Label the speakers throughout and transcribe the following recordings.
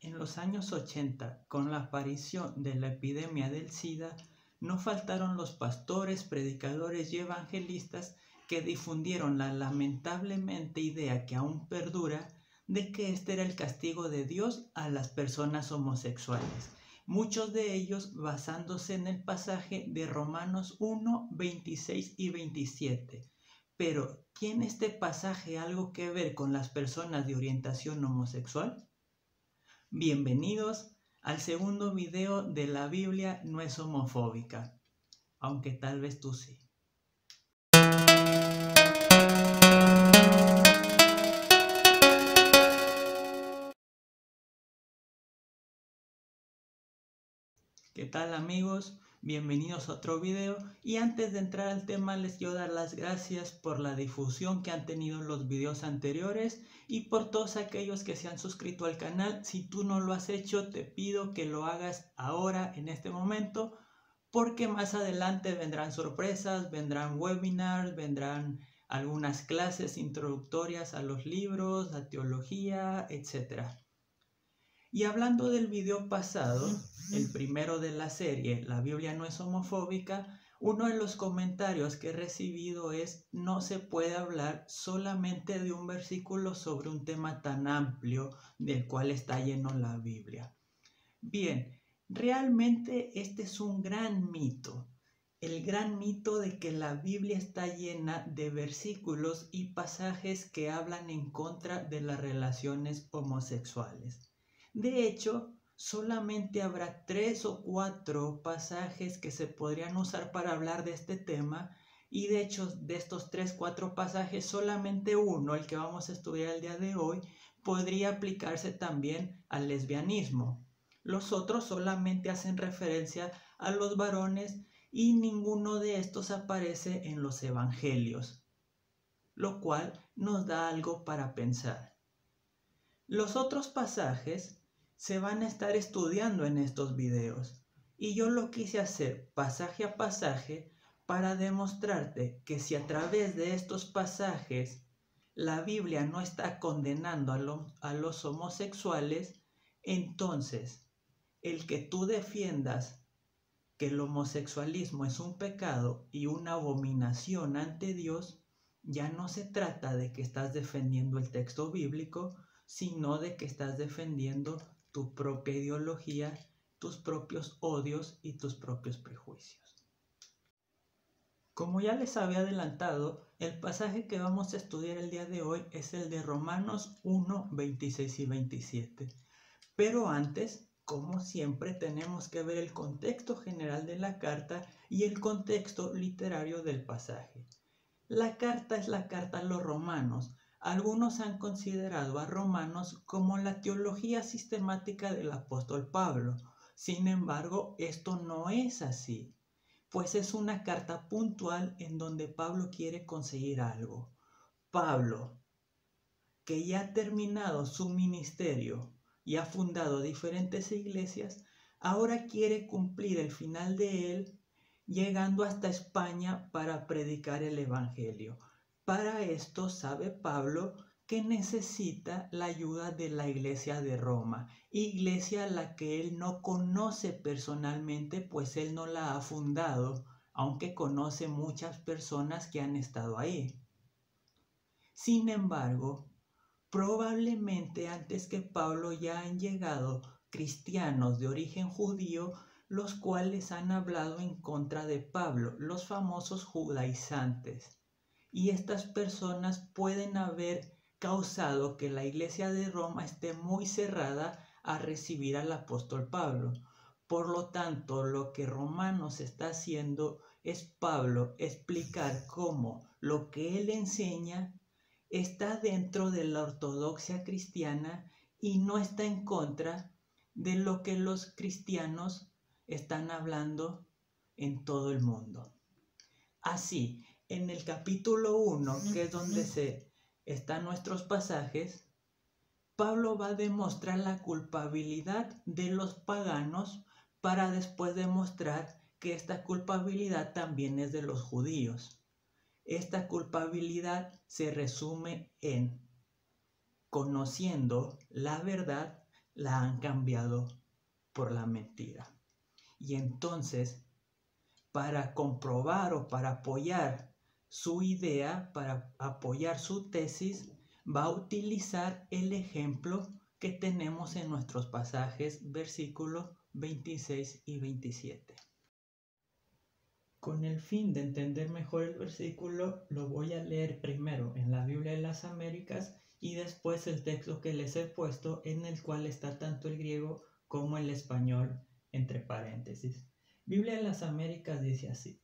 Speaker 1: En los años 80, con la aparición de la epidemia del SIDA, no faltaron los pastores, predicadores y evangelistas que difundieron la lamentablemente idea que aún perdura de que este era el castigo de Dios a las personas homosexuales, muchos de ellos basándose en el pasaje de Romanos 1, 26 y 27. Pero, ¿tiene este pasaje algo que ver con las personas de orientación homosexual? Bienvenidos al segundo video de La Biblia no es homofóbica, aunque tal vez tú sí. ¿Qué tal, amigos? Bienvenidos a otro video, y antes de entrar al tema les quiero dar las gracias por la difusión que han tenido los videos anteriores y por todos aquellos que se han suscrito al canal. Si tú no lo has hecho, te pido que lo hagas ahora, en este momento, porque más adelante vendrán sorpresas, vendrán webinars, vendrán algunas clases introductorias a los libros, a teología, etc. Y hablando del video pasado, el primero de la serie, La Biblia no es homofóbica, uno de los comentarios que he recibido es: no se puede hablar solamente de un versículo sobre un tema tan amplio del cual está lleno la Biblia. Bien, realmente este es un gran mito. El gran mito de que la Biblia está llena de versículos y pasajes que hablan en contra de las relaciones homosexuales. De hecho, solamente habrá 3 o 4 pasajes que se podrían usar para hablar de este tema, y de hecho de estos 3 o 4 pasajes solamente uno, el que vamos a estudiar el día de hoy, podría aplicarse también al lesbianismo. Los otros solamente hacen referencia a los varones y ninguno de estos aparece en los evangelios, lo cual nos da algo para pensar. Los otros pasajes se van a estar estudiando en estos videos, y yo lo quise hacer pasaje a pasaje para demostrarte que si a través de estos pasajes la Biblia no está condenando a los homosexuales, entonces el que tú defiendas que el homosexualismo es un pecado y una abominación ante Dios, ya no se trata de que estás defendiendo el texto bíblico, sino de que estás defendiendo tu propia ideología, tus propios odios y tus propios prejuicios. Como ya les había adelantado, el pasaje que vamos a estudiar el día de hoy es el de Romanos 1, 26 y 27. Pero antes, como siempre, tenemos que ver el contexto general de la carta y el contexto literario del pasaje. La carta es la carta a los romanos. Algunos han considerado a Romanos como la teología sistemática del apóstol Pablo. Sin embargo, esto no es así, pues es una carta puntual en donde Pablo quiere conseguir algo. Pablo, que ya ha terminado su ministerio y ha fundado diferentes iglesias, ahora quiere cumplir el final de él, llegando hasta España para predicar el Evangelio. Para esto sabe Pablo que necesita la ayuda de la iglesia de Roma, iglesia a la que él no conoce personalmente, pues él no la ha fundado, aunque conoce muchas personas que han estado ahí. Sin embargo, probablemente antes que Pablo ya han llegado cristianos de origen judío, los cuales han hablado en contra de Pablo, los famosos judaizantes. Y estas personas pueden haber causado que la iglesia de Roma esté muy cerrada a recibir al apóstol Pablo. Por lo tanto, lo que Romanos está haciendo es Pablo explicar cómo lo que él enseña está dentro de la ortodoxia cristiana y no está en contra de lo que los cristianos están hablando en todo el mundo. Así, en el capítulo 1, que es donde están nuestros pasajes, Pablo va a demostrar la culpabilidad de los paganos para después demostrar que esta culpabilidad también es de los judíos. Esta culpabilidad se resume en: conociendo la verdad, la han cambiado por la mentira. Y entonces, para comprobar o para apoyar su idea, para apoyar su tesis, va a utilizar el ejemplo que tenemos en nuestros pasajes, versículos 26 y 27. Con el fin de entender mejor el versículo, lo voy a leer primero en la Biblia de las Américas y después el texto que les he puesto, en el cual está tanto el griego como el español entre paréntesis. Biblia de las Américas dice así: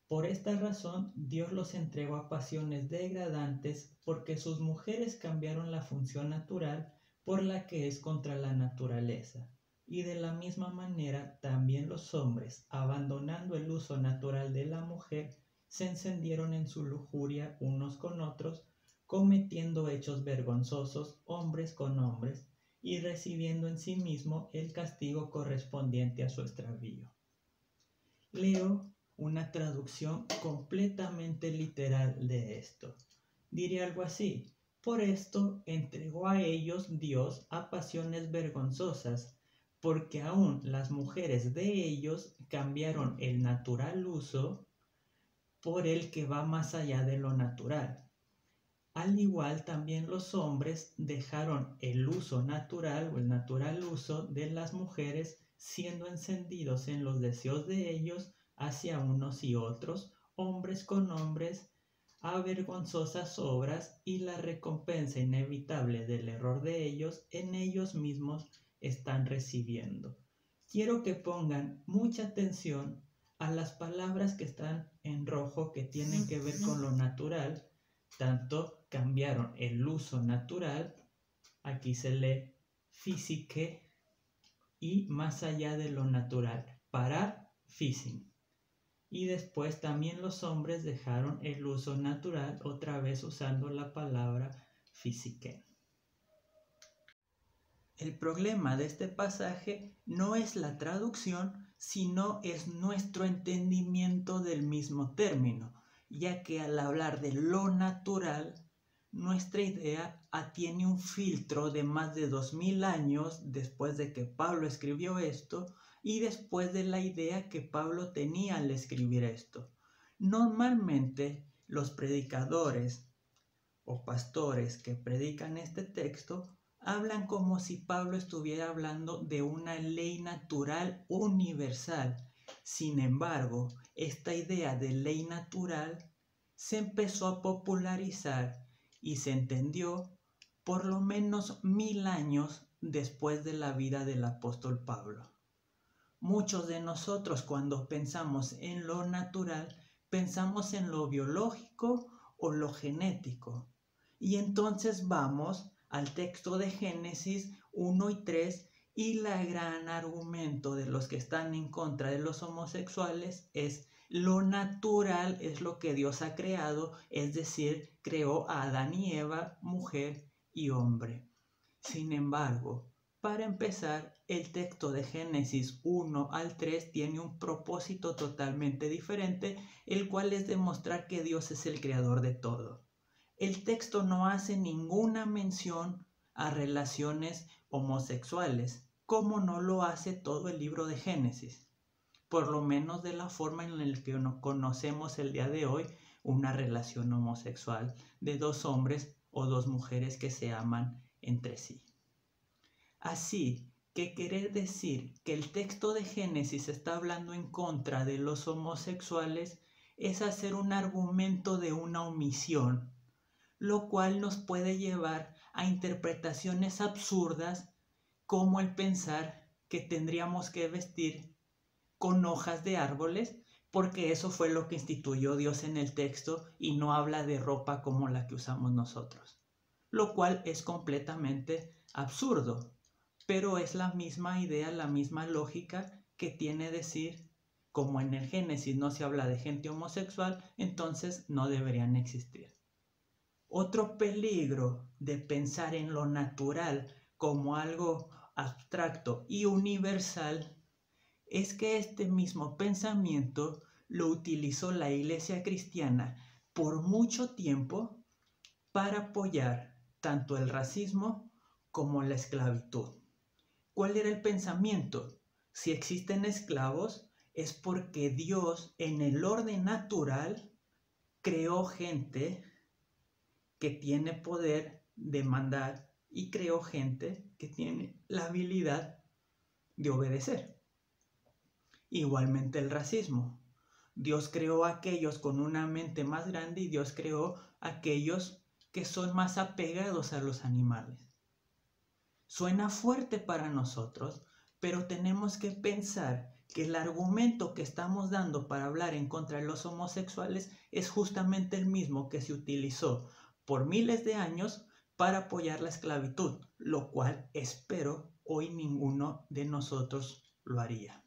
Speaker 1: por esta razón Dios los entregó a pasiones degradantes, porque sus mujeres cambiaron la función natural por la que es contra la naturaleza. Y de la misma manera también los hombres, abandonando el uso natural de la mujer, se encendieron en su lujuria unos con otros, cometiendo hechos vergonzosos hombres con hombres, y recibiendo en sí mismo el castigo correspondiente a su extravío. Leo una traducción completamente literal de esto. Diría algo así: por esto entregó a ellos Dios a pasiones vergonzosas, porque aún las mujeres de ellos cambiaron el natural uso por el que va más allá de lo natural. Al igual también los hombres dejaron el uso natural o el natural uso de las mujeres, siendo encendidos en los deseos de ellos hacia unos y otros, hombres con hombres, a vergonzosas obras, y la recompensa inevitable del error de ellos en ellos mismos están recibiendo. Quiero que pongan mucha atención a las palabras que están en rojo, que tienen que ver con lo natural. Tanto cambiaron el uso natural, aquí se lee físique, y más allá de lo natural, para físin. Y después también los hombres dejaron el uso natural, otra vez usando la palabra físique. El problema de este pasaje no es la traducción, sino es nuestro entendimiento del mismo término, ya que al hablar de lo natural, nuestra idea tiene un filtro de más de 2000 años después de que Pablo escribió esto y después de la idea que Pablo tenía al escribir esto. Normalmente los predicadores o pastores que predican este texto hablan como si Pablo estuviera hablando de una ley natural universal. Sin embargo, esta idea de ley natural se empezó a popularizar y se entendió por lo menos 1000 años después de la vida del apóstol Pablo. Muchos de nosotros, cuando pensamos en lo natural, pensamos en lo biológico o lo genético. Y entonces vamos al texto de Génesis 1 y 3, y la gran argumento de los que están en contra de los homosexuales es: lo natural es lo que Dios ha creado, es decir, creó a Adán y Eva, mujer y hombre. Sin embargo, para empezar, el texto de Génesis 1 al 3 tiene un propósito totalmente diferente, el cual es demostrar que Dios es el creador de todo. El texto no hace ninguna mención a relaciones homosexuales, como no lo hace todo el libro de Génesis, por lo menos de la forma en la que conocemos el día de hoy una relación homosexual de dos hombres o dos mujeres que se aman entre sí. Así que querer decir que el texto de Génesis está hablando en contra de los homosexuales es hacer un argumento de una omisión, lo cual nos puede llevar a interpretaciones absurdas, como el pensar que tendríamos que vestir con hojas de árboles, porque eso fue lo que instituyó Dios en el texto y no habla de ropa como la que usamos nosotros, lo cual es completamente absurdo, pero es la misma idea, la misma lógica que tiene decir: como en el Génesis no se habla de gente homosexual, entonces no deberían existir. Otro peligro de pensar en lo natural como algo abstracto y universal es que este mismo pensamiento lo utilizó la Iglesia cristiana por mucho tiempo para apoyar tanto el racismo como la esclavitud. ¿Cuál era el pensamiento? Si existen esclavos, es porque Dios en el orden natural creó gente que tiene poder de mandar y creó gente que tiene la habilidad de obedecer. Igualmente el racismo. Dios creó a aquellos con una mente más grande y Dios creó a aquellos que son más apegados a los animales. Suena fuerte para nosotros, pero tenemos que pensar que el argumento que estamos dando para hablar en contra de los homosexuales es justamente el mismo que se utilizó por miles de años para apoyar la esclavitud, lo cual espero hoy ninguno de nosotros lo haría.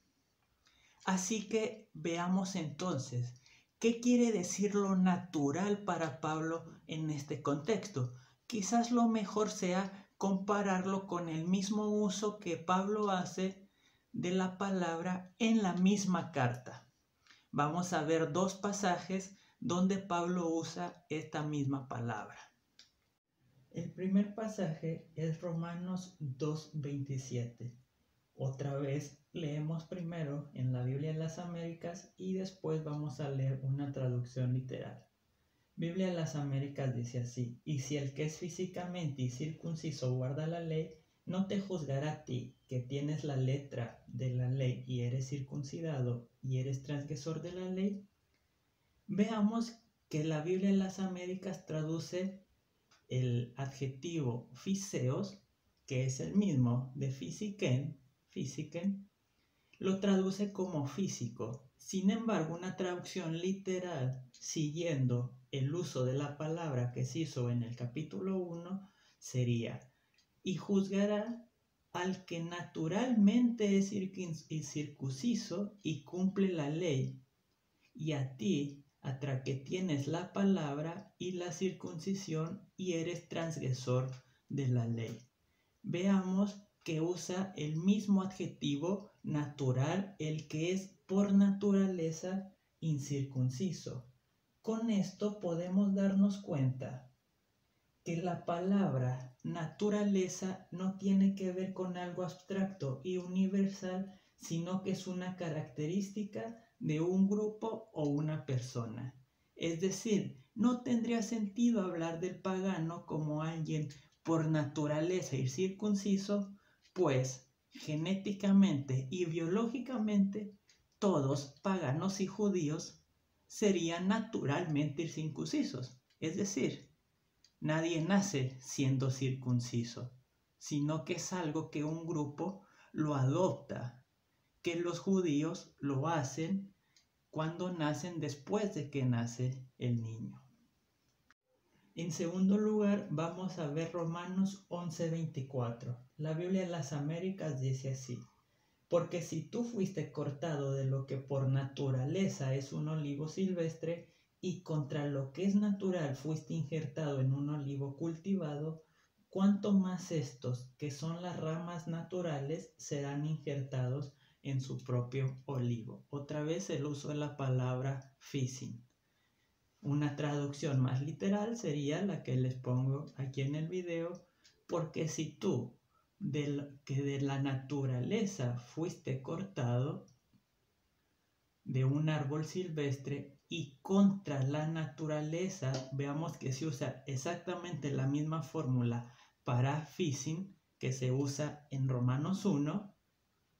Speaker 1: Así que veamos entonces, ¿qué quiere decir lo natural para Pablo en este contexto? Quizás lo mejor sea compararlo con el mismo uso que Pablo hace de la palabra en la misma carta. Vamos a ver dos pasajes donde Pablo usa esta misma palabra. El primer pasaje es Romanos 2:27. Otra vez leemos primero en la Biblia de las Américas y después vamos a leer una traducción literal. Biblia de las Américas dice así: y si el que es físicamente circunciso guarda la ley, no te juzgará a ti, que tienes la letra de la ley y eres circuncidado y eres transgresor de la ley. Veamos que la Biblia de las Américas traduce el adjetivo physeos, que es el mismo de physiken, lo traduce como físico. Sin embargo, una traducción literal, siguiendo el uso de la palabra que se hizo en el capítulo 1, sería: y juzgará al que naturalmente es circunciso y cumple la ley, y a ti, atra que tienes la palabra y la circuncisión y eres transgresor de la ley. Veamos que usa el mismo adjetivo natural, el que es por naturaleza incircunciso. Con esto podemos darnos cuenta que la palabra naturaleza no tiene que ver con algo abstracto y universal, sino que es una característica de un grupo o una persona. Es decir, no tendría sentido hablar del pagano como alguien por naturaleza incircunciso, pues genéticamente y biológicamente todos, paganos y judíos, serían naturalmente incircuncisos. Es decir, nadie nace siendo circunciso, sino que es algo que un grupo lo adopta, que los judíos lo hacen cuando nacen después de que nace el niño. En segundo lugar, vamos a ver Romanos 11:24. La Biblia de las Américas dice así: porque si tú fuiste cortado de lo que por naturaleza es un olivo silvestre, y contra lo que es natural fuiste injertado en un olivo cultivado, cuánto más estos, que son las ramas naturales, serán injertados en su propio olivo. Otra vez el uso de la palabra physin. Una traducción más literal sería la que les pongo aquí en el video: porque si tú, que de la naturaleza fuiste cortado de un árbol silvestre, y contra la naturaleza, veamos que se usa exactamente la misma fórmula para physin que se usa en Romanos 1,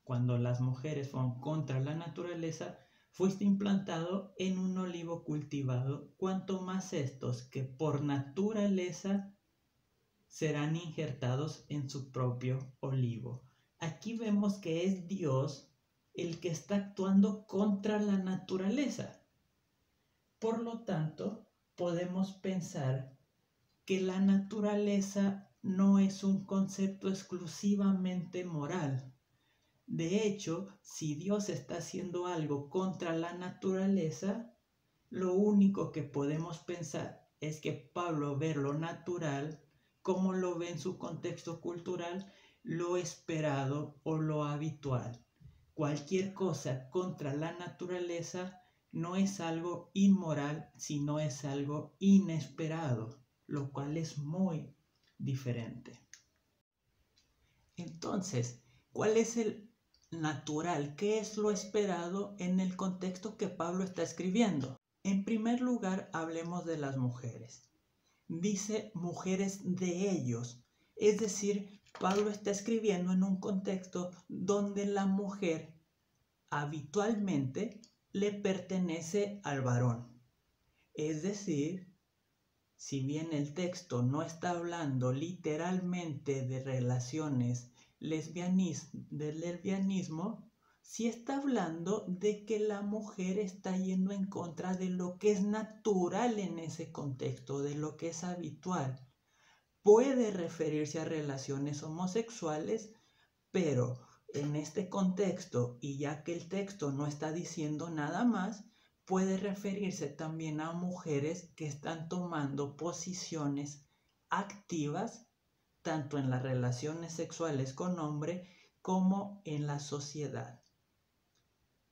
Speaker 1: cuando las mujeres fueron contra la naturaleza, fuiste implantado en un olivo cultivado, cuanto más estos que por naturaleza serán injertados en su propio olivo. Aquí vemos que es Dios el que está actuando contra la naturaleza. Por lo tanto, podemos pensar que la naturaleza no es un concepto exclusivamente moral. De hecho, si Dios está haciendo algo contra la naturaleza, lo único que podemos pensar es que Pablo ve lo natural como lo ve en su contexto cultural, lo esperado o lo habitual. Cualquier cosa contra la naturaleza no es algo inmoral, sino es algo inesperado, lo cual es muy diferente. Entonces, ¿Cuál es el natural? ¿Qué es lo esperado en el contexto que Pablo está escribiendo? En primer lugar, hablemos de las mujeres. Dice mujeres de ellos. Es decir, Pablo está escribiendo en un contexto donde la mujer habitualmente le pertenece al varón. Es decir, si bien el texto no está hablando literalmente de relaciones del lesbianismo, sí está hablando de que la mujer está yendo en contra de lo que es natural en ese contexto, de lo que es habitual. Puede referirse a relaciones homosexuales, pero en este contexto, y ya que el texto no está diciendo nada más, puede referirse también a mujeres que están tomando posiciones activas tanto en las relaciones sexuales con hombre como en la sociedad.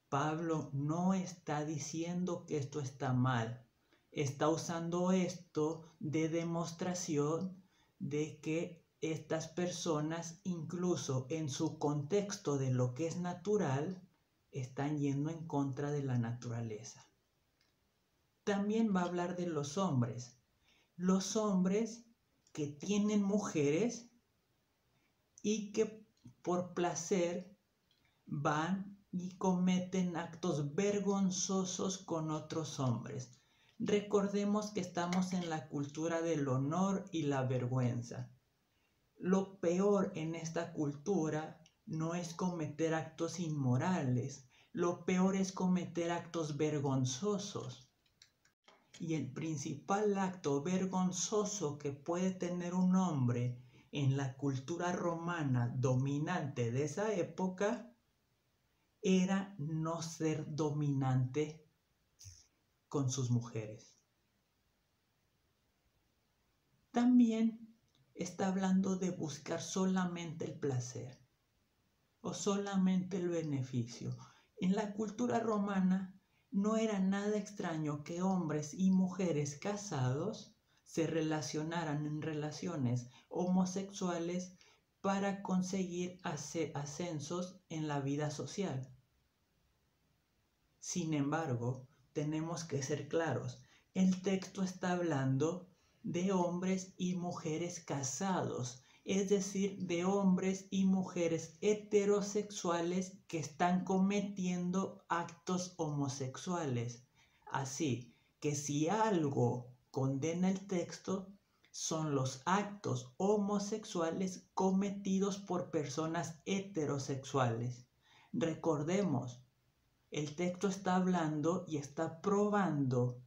Speaker 1: Pablo no está diciendo que esto está mal, está usando esto de demostración de que estas personas, incluso en su contexto de lo que es natural, están yendo en contra de la naturaleza. También va a hablar de los hombres que tienen mujeres y que por placer van y cometen actos vergonzosos con otros hombres. Recordemos que estamos en la cultura del honor y la vergüenza. Lo peor en esta cultura no es cometer actos inmorales, lo peor es cometer actos vergonzosos. Y el principal acto vergonzoso que puede tener un hombre en la cultura romana dominante de esa época era no ser dominante con sus mujeres. También está hablando de buscar solamente el placer o solamente el beneficio. En la cultura romana no era nada extraño que hombres y mujeres casados se relacionaran en relaciones homosexuales para conseguir ascensos en la vida social. Sin embargo, tenemos que ser claros. El texto está hablando de hombres y mujeres casados, es decir, de hombres y mujeres heterosexuales que están cometiendo actos homosexuales. Así que si algo condena el texto, son los actos homosexuales cometidos por personas heterosexuales. Recordemos, el texto está hablando y está probando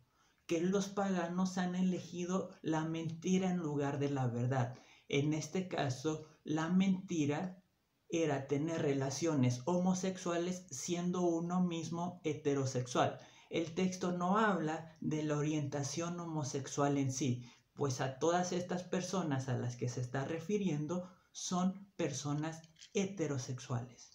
Speaker 1: que los paganos han elegido la mentira en lugar de la verdad. En este caso, la mentira era tener relaciones homosexuales siendo uno mismo heterosexual. El texto no habla de la orientación homosexual en sí, pues a todas estas personas a las que se está refiriendo son personas heterosexuales.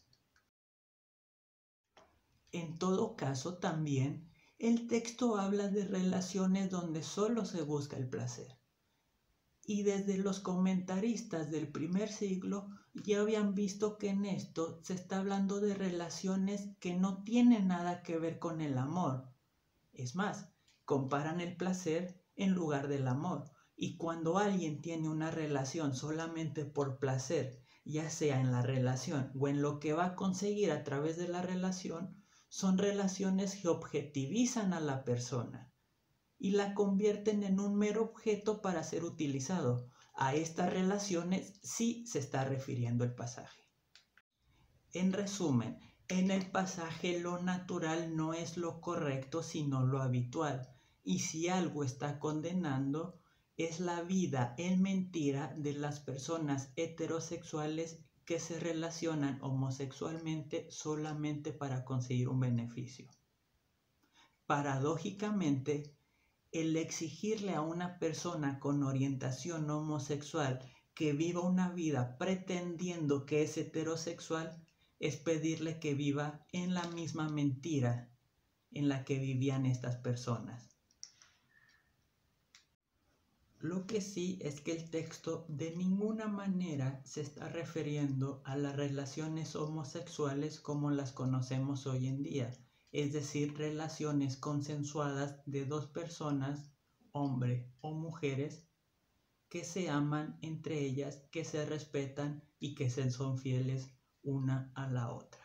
Speaker 1: En todo caso, también el texto habla de relaciones donde solo se busca el placer. Y desde los comentaristas del primer siglo ya habían visto que en esto se está hablando de relaciones que no tienen nada que ver con el amor. Es más, comparan el placer en lugar del amor. Y cuando alguien tiene una relación solamente por placer, ya sea en la relación o en lo que va a conseguir a través de la relación, son relaciones que objetivizan a la persona y la convierten en un mero objeto para ser utilizado. A estas relaciones sí se está refiriendo el pasaje. En resumen, en el pasaje lo natural no es lo correcto sino lo habitual, y si algo está condenando es la vida en mentira de las personas heterosexuales que se relacionan homosexualmente solamente para conseguir un beneficio. Paradójicamente, el exigirle a una persona con orientación homosexual que viva una vida pretendiendo que es heterosexual es pedirle que viva en la misma mentira en la que vivían estas personas. Lo que sí es que el texto de ninguna manera se está refiriendo a las relaciones homosexuales como las conocemos hoy en día, es decir, relaciones consensuadas de dos personas, hombre o mujeres, que se aman entre ellas, que se respetan y que se son fieles una a la otra.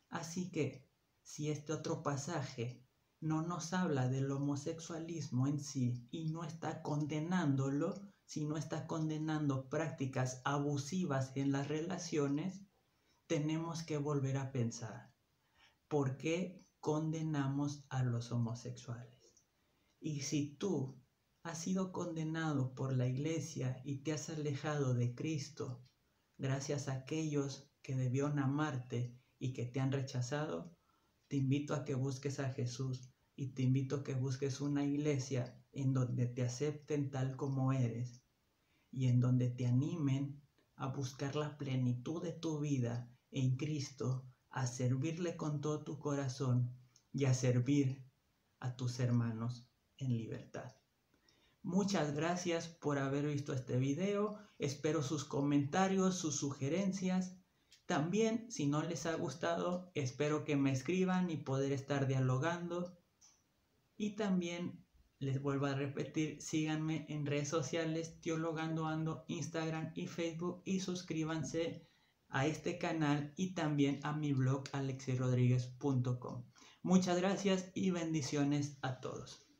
Speaker 1: Así que, si este otro pasaje no nos habla del homosexualismo en sí y no está condenándolo, si no está condenando prácticas abusivas en las relaciones, tenemos que volver a pensar, ¿por qué condenamos a los homosexuales? Y si tú has sido condenado por la iglesia y te has alejado de Cristo, gracias a aquellos que debieron amarte y que te han rechazado, te invito a que busques a Jesús y te invito a que busques una iglesia en donde te acepten tal como eres y en donde te animen a buscar la plenitud de tu vida en Cristo, a servirle con todo tu corazón y a servir a tus hermanos en libertad. Muchas gracias por haber visto este video, espero sus comentarios, sus sugerencias. También, si no les ha gustado, espero que me escriban y poder estar dialogando. Y también, les vuelvo a repetir, síganme en redes sociales, Teologando Ando, Instagram y Facebook, y suscríbanse a este canal y también a mi blog alexirodriguez.com. Muchas gracias y bendiciones a todos.